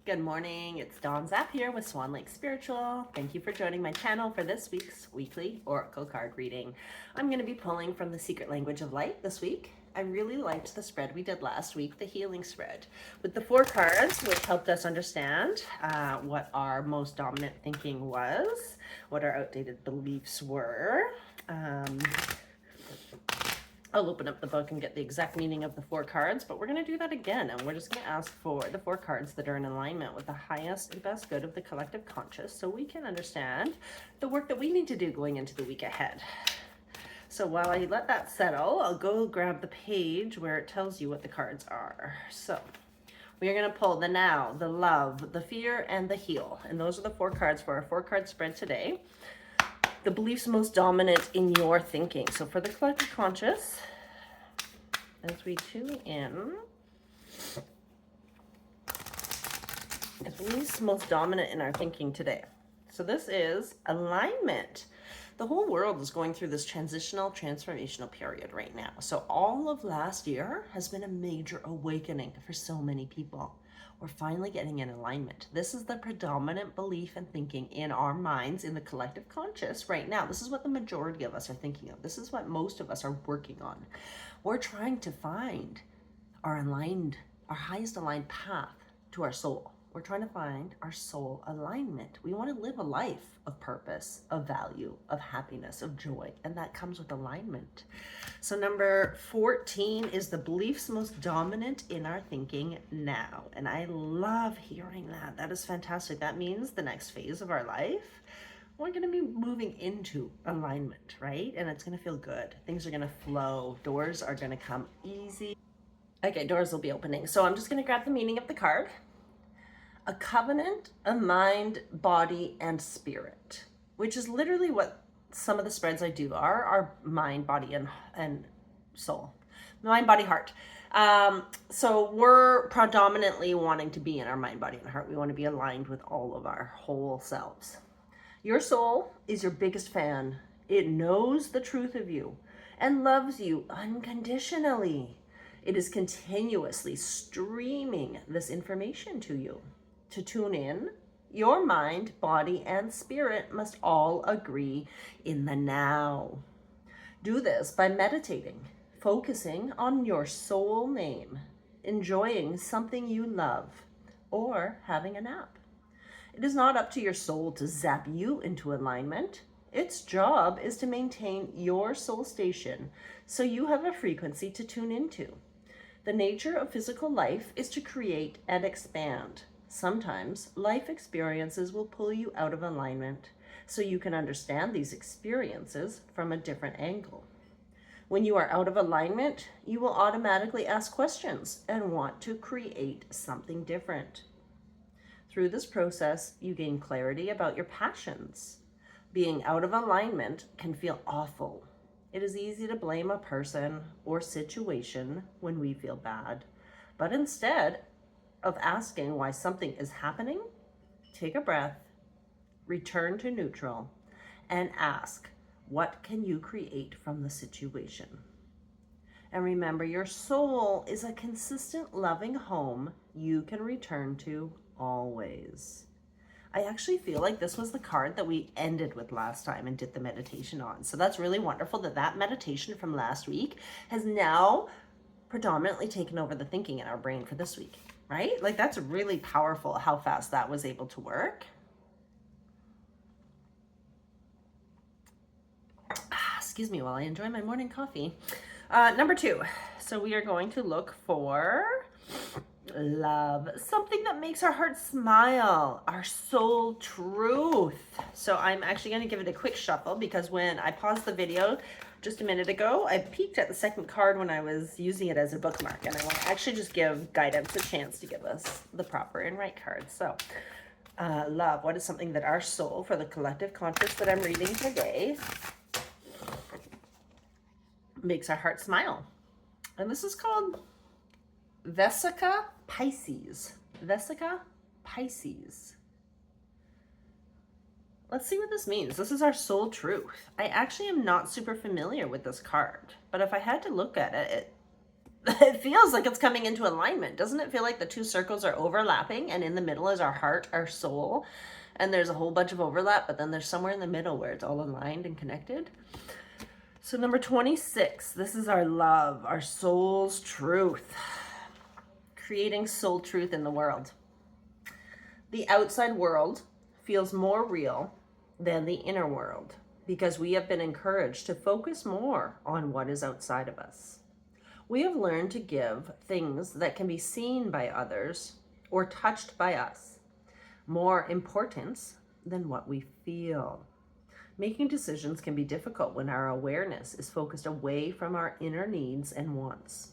Good morning, it's Dawn Zapp here with Swan Lake Spiritual. Thank you for joining my channel for this week's weekly oracle card reading. I'm going to be pulling from the Secret Language of Light this week. I really liked the spread we did last week, the healing spread, with the 4 cards, which helped us understand what our most dominant thinking was, what our outdated beliefs were. I'll open up the book and get the exact meaning of the 4 cards, but we're going to do that again, and we're just going to ask for the 4 cards that are in alignment with the highest and best good of the collective conscious, so we can understand the work that we need to do going into the week ahead. So while I let that settle, I'll go grab the page where it tells you what the cards are. So we are going to pull the now, the love, the fear, and the heal, and those are the 4 cards for our 4-card spread today. The beliefs most dominant in your thinking. So for the collective conscious, as we tune in, the beliefs most dominant in our thinking today. So this is alignment. The whole world is going through this transformational period right now. So all of last year has been a major awakening for so many people. We're finally getting in alignment. This is the predominant belief and thinking in our minds, in the collective conscious right now. This is what the majority of us are thinking of. This is what most of us are working on. We're trying to find our highest aligned path to our soul. We're trying to find our soul alignment. We want to live a life of purpose, of value, of happiness, of joy, and that comes with alignment. So number 14 is the beliefs most dominant in our thinking now. And I love hearing that. That is fantastic. That means the next phase of our life, we're going to be moving into alignment, right? And it's going to feel good. Things are going to flow. Doors are going to come easy. Okay, doors will be opening. So I'm just going to grab the meaning of the card. A covenant of mind, body, and spirit, which is literally what some of the spreads I do are mind, body, and soul. Mind, body, heart. So we're predominantly wanting to be in our mind, body, and heart. We want to be aligned with all of our whole selves. Your soul is your biggest fan. It knows the truth of you and loves you unconditionally. It is continuously streaming this information to you. To tune in, your mind, body, and spirit must all agree in the now. Do this by meditating, focusing on your soul name, enjoying something you love, or having a nap. It is not up to your soul to zap you into alignment. Its job is to maintain your soul station so you have a frequency to tune into. The nature of physical life is to create and expand. Sometimes life experiences will pull you out of alignment so you can understand these experiences from a different angle. When you are out of alignment, you will automatically ask questions and want to create something different. Through this process, you gain clarity about your passions. Being out of alignment can feel awful. It is easy to blame a person or situation when we feel bad, but instead of asking why something is happening, take a breath, return to neutral, and ask, what can you create from the situation? And remember, your soul is a consistent, loving home you can return to always. I actually feel like this was the card that we ended with last time and did the meditation on. So that's really wonderful that meditation from last week has now predominantly taken over the thinking in our brain for this week. Right? Like, that's really powerful how fast that was able to work. Excuse me while I enjoy my morning coffee. Number 2. So we are going to look for love, something that makes our heart smile, our soul truth. So I'm actually going to give it a quick shuffle because when I paused the video just a minute ago, I peeked at the second card when I was using it as a bookmark, and I want to actually just give guidance a chance to give us the proper and right cards. So love, what is something that our soul, for the collective conscious that I'm reading today, makes our heart smile? And this is called Vescis Piscis. Vescis Piscis. Let's see what this means. This is our soul truth. I actually am not super familiar with this card, but if I had to look at it, it feels like it's coming into alignment. Doesn't it feel like the two circles are overlapping and in the middle is our heart, our soul, and there's a whole bunch of overlap, but then there's somewhere in the middle where it's all aligned and connected? So number 26, this is our love, our soul's truth. Creating soul truth in the world. The outside world feels more real than the inner world because we have been encouraged to focus more on what is outside of us. We have learned to give things that can be seen by others or touched by us more importance than what we feel. Making decisions can be difficult when our awareness is focused away from our inner needs and wants.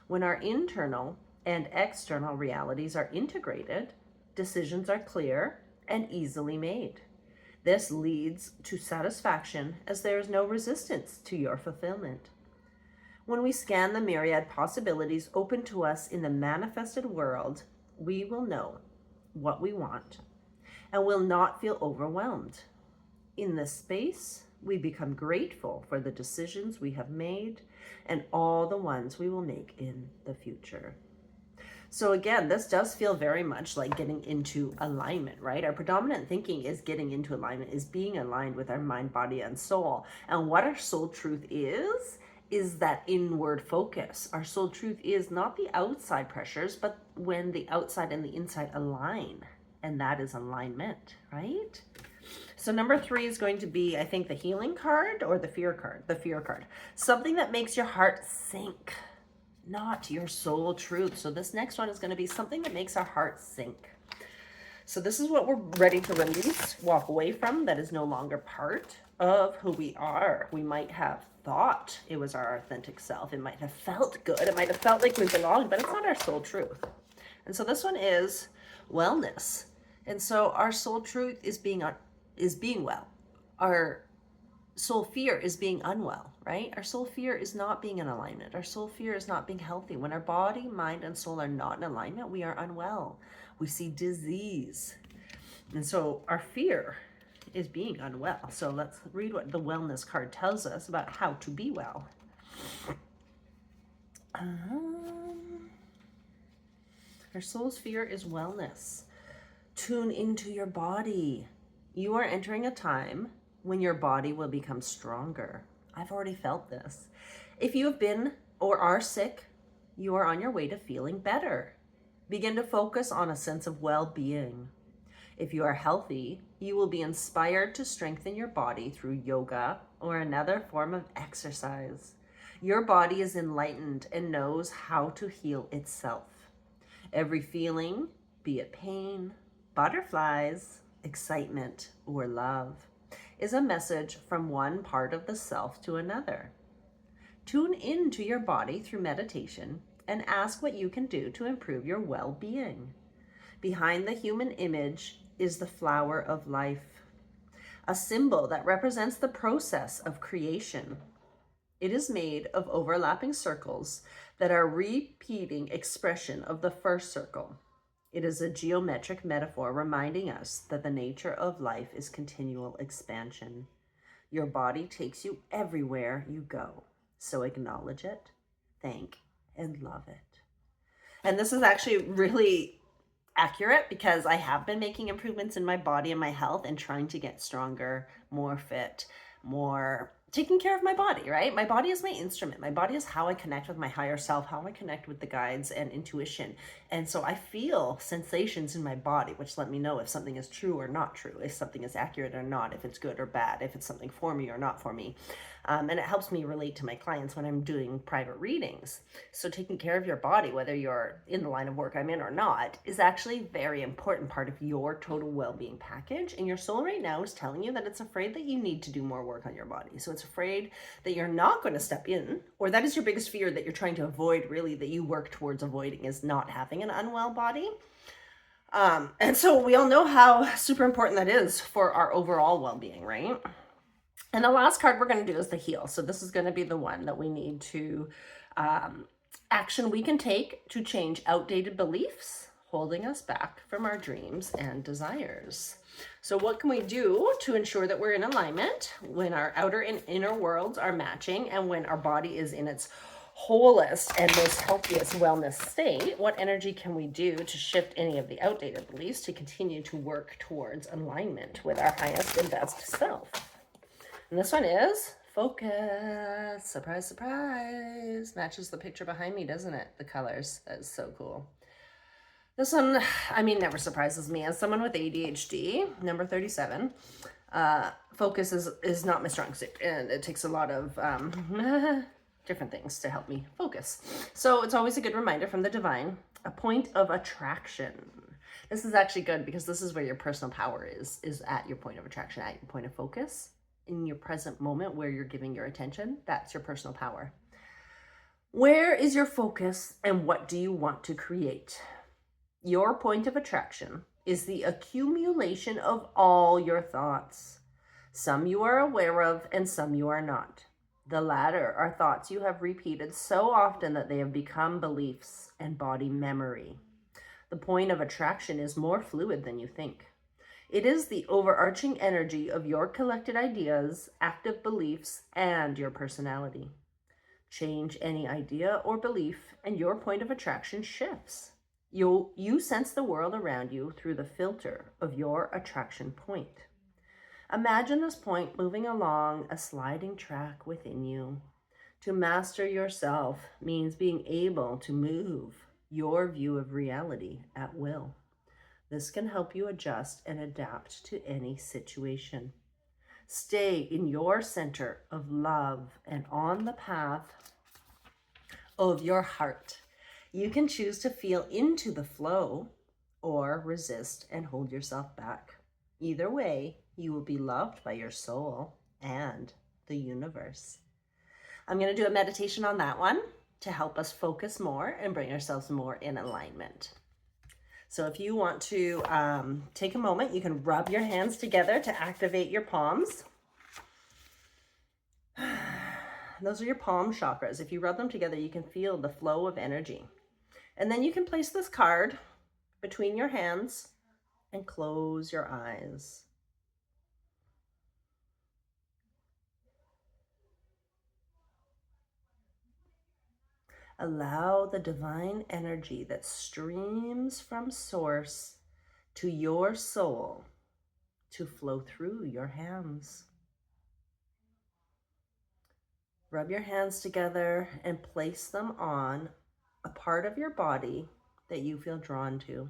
When our internal and external realities are integrated, decisions are clear and easily made. This leads to satisfaction as there is no resistance to your fulfillment. When we scan the myriad possibilities open to us in the manifested world, we will know what we want and will not feel overwhelmed. In this space, we become grateful for the decisions we have made and all the ones we will make in the future. So again, this does feel very much like getting into alignment, right? Our predominant thinking is getting into alignment, is being aligned with our mind, body, and soul. And what our soul truth is that inward focus. Our soul truth is not the outside pressures, but when the outside and the inside align. And that is alignment, right? So number 3 is going to be, I think, the healing card or the fear card. The fear card. Something that makes your heart sink, not your soul truth. So this next one is going to be something that makes our heart sink. So this is what we're ready to release, walk away from, that is no longer part of who we are. We might have thought it was our authentic self. It might have felt good. It might have felt like we belonged, but it's not our soul truth. And so this one is wellness. And so our soul truth is being well. Our soul fear is being unwell, right? Our soul fear is not being in alignment. Our soul fear is not being healthy. When our body, mind, and soul are not in alignment, we are unwell. We see disease. And so our fear is being unwell. So let's read what the wellness card tells us about how to be well. Our soul's fear is wellness. Tune into your body. You are entering a time when your body will become stronger. I've already felt this. If you have been or are sick, you are on your way to feeling better. Begin to focus on a sense of well-being. If you are healthy, you will be inspired to strengthen your body through yoga or another form of exercise. Your body is enlightened and knows how to heal itself. Every feeling, be it pain, butterflies, excitement, or love, is a message from one part of the self to another. Tune into your body through meditation and ask what you can do to improve your well-being. Behind the human image is the flower of life, a symbol that represents the process of creation. It is made of overlapping circles that are repeating expression of the first circle. It is a geometric metaphor reminding us that the nature of life is continual expansion. Your body takes you everywhere you go, so acknowledge it, thank, and love it. And this is actually really accurate because I have been making improvements in my body and my health and trying to get stronger, more fit, more taking care of my body, right? My body is my instrument. My body is how I connect with my higher self, how I connect with the guides and intuition. And so I feel sensations in my body, which let me know if something is true or not true, if something is accurate or not, if it's good or bad, if it's something for me or not for me. And it helps me relate to my clients when I'm doing private readings. So taking care of your body, whether you're in the line of work I'm in or not, is actually a very important part of your total well-being package. And your soul right now is telling you that it's afraid that you need to do more work on your body. So it's afraid that you're not going to step in, or that is your biggest fear that you're trying to avoid, really, that you work towards avoiding, is not having an unwell body. And so we all know how super important that is for our overall well-being, right? And the last card we're going to do is the heal. So this is going to be the one that we need to action we can take to change outdated beliefs holding us back from our dreams and desires. So what can we do to ensure that we're in alignment when our outer and inner worlds are matching and when our body is in its wholest and most healthiest wellness state, what energy can we do to shift any of the outdated beliefs to continue to work towards alignment with our highest and best self? And this one is focus. Surprise, surprise. Matches the picture behind me, doesn't it? The colors. That is so cool. This one, I mean, never surprises me. As someone with ADHD, number 37, focus is not my strong suit, and it takes a lot of different things to help me focus. So it's always a good reminder from the divine, a point of attraction. This is actually good because this is where your personal power is at your point of attraction, at your point of focus. In your present moment where you're giving your attention, that's your personal power. Where is your focus and what do you want to create? Your point of attraction is the accumulation of all your thoughts. Some you are aware of and some you are not. The latter are thoughts you have repeated so often that they have become beliefs and body memory. The point of attraction is more fluid than you think. It is the overarching energy of your collected ideas, active beliefs, and your personality. Change any idea or belief, and your point of attraction shifts. You sense the world around you through the filter of your attraction point. Imagine this point moving along a sliding track within you. To master yourself means being able to move your view of reality at will. This can help you adjust and adapt to any situation. Stay in your center of love and on the path of your heart. You can choose to feel into the flow or resist and hold yourself back. Either way, you will be loved by your soul and the universe. I'm going to do a meditation on that one to help us focus more and bring ourselves more in alignment. So if you want to take a moment, you can rub your hands together to activate your palms. Those are your palm chakras. If you rub them together, you can feel the flow of energy. And then you can place this card between your hands and close your eyes. Allow the divine energy that streams from source to your soul to flow through your hands. Rub your hands together and place them on a part of your body that you feel drawn to.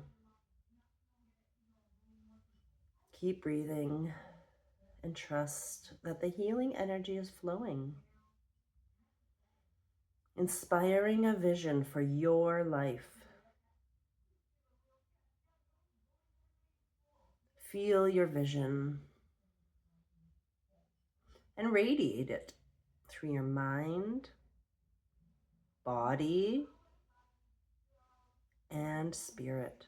Keep breathing and trust that the healing energy is flowing, inspiring a vision for your life. Feel your vision and radiate it through your mind, body, and spirit.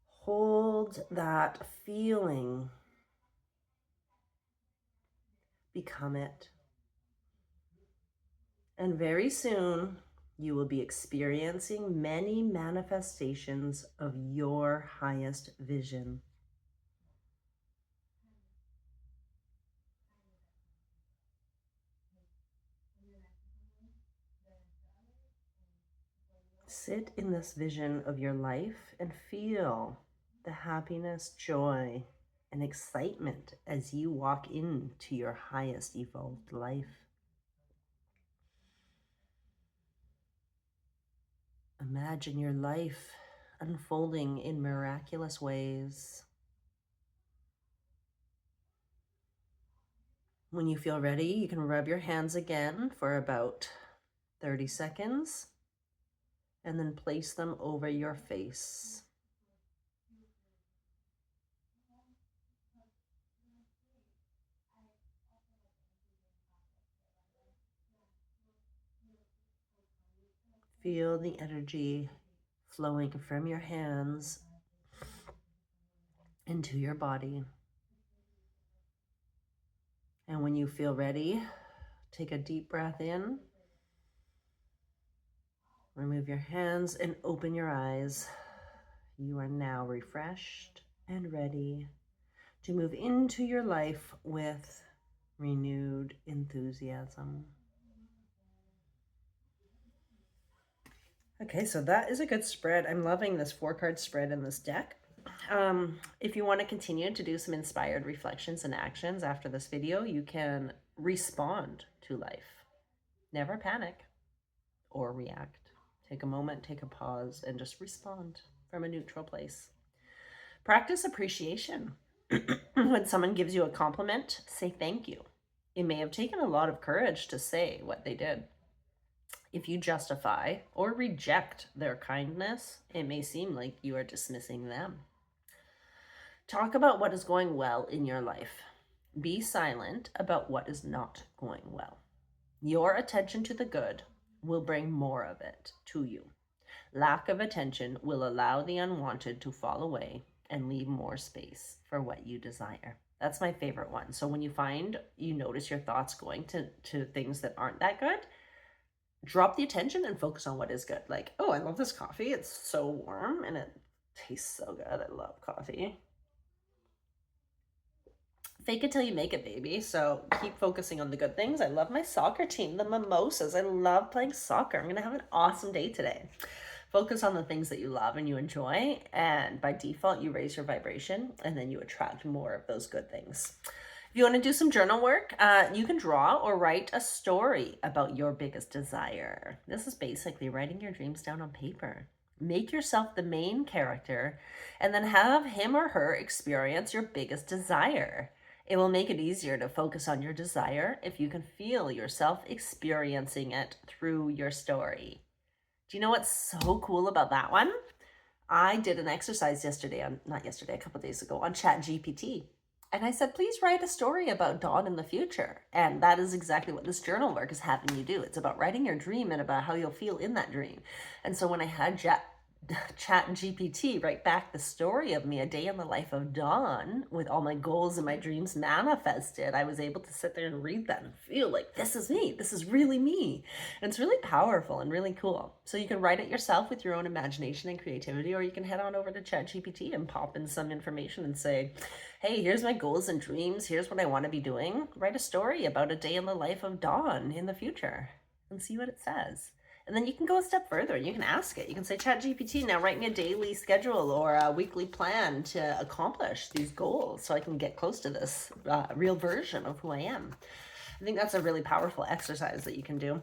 Hold that feeling. Become it. And very soon, you will be experiencing many manifestations of your highest vision. Sit in this vision of your life and feel the happiness, joy, and excitement as you walk into your highest evolved life. Imagine your life unfolding in miraculous ways. When you feel ready, you can rub your hands again for about 30 seconds and then place them over your face. Feel the energy flowing from your hands into your body. And when you feel ready, take a deep breath in. Remove your hands and open your eyes. You are now refreshed and ready to move into your life with renewed enthusiasm. Okay, so that is a good spread. I'm loving this 4-card spread in this deck. If you want to continue to do some inspired reflections and actions after this video, you can respond to life. Never panic or react. Take a moment, take a pause, and just respond from a neutral place. Practice appreciation. When someone gives you a compliment, say thank you. It may have taken a lot of courage to say what they did. If you justify or reject their kindness, it may seem like you are dismissing them. Talk about what is going well in your life. Be silent about what is not going well. Your attention to the good will bring more of it to you. Lack of attention will allow the unwanted to fall away and leave more space for what you desire. That's my favorite one. So when you find you notice your thoughts going to things that aren't that good, drop the attention and focus on what is good. Like, oh, I love this coffee. It's so warm and it tastes so good. I love coffee. Fake it till you make it, baby. So keep focusing on the good things. I love my soccer team, the Mimosas. I love playing soccer. I'm going to have an awesome day today. Focus on the things that you love and you enjoy. And by default, you raise your vibration and then you attract more of those good things. If you want to do some journal work, you can draw or write a story about your biggest desire. This is basically writing your dreams down on paper. Make yourself the main character and then have him or her experience your biggest desire. It will make it easier to focus on your desire if you can feel yourself experiencing it through your story. Do you know what's so cool about that one? I did an exercise a couple days ago on ChatGPT. And I said, please write a story about Dawn in the future. And that is exactly what this journal work is having you do. It's about writing your dream and about how you'll feel in that dream. And so when I had ChatGPT write back the story of me, a day in the life of Dawn, with all my goals and my dreams manifested, I was able to sit there and read that and feel like, this is me. This is really me. And it's really powerful and really cool. So you can write it yourself with your own imagination and creativity, or you can head on over to ChatGPT and pop in some information and say, hey, here's my goals and dreams. Here's what I want to be doing. Write a story about a day in the life of Dawn in the future and see what it says. And then you can go a step further. You can ask it. You can say, ChatGPT, now write me a daily schedule or a weekly plan to accomplish these goals so I can get close to this real version of who I am. I think that's a really powerful exercise that you can do.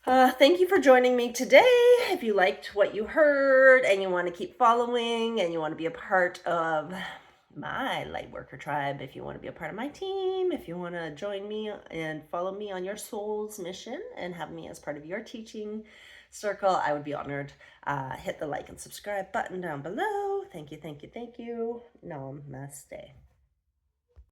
Thank you for joining me today. If you liked what you heard and you want to keep following and you want to be a part of my Lightworker tribe, if you want to be a part of my team, if you want to join me and follow me on your soul's mission and have me as part of your teaching circle, I would be honored. Hit the like and subscribe button down below. Thank you, thank you, thank you. Namaste.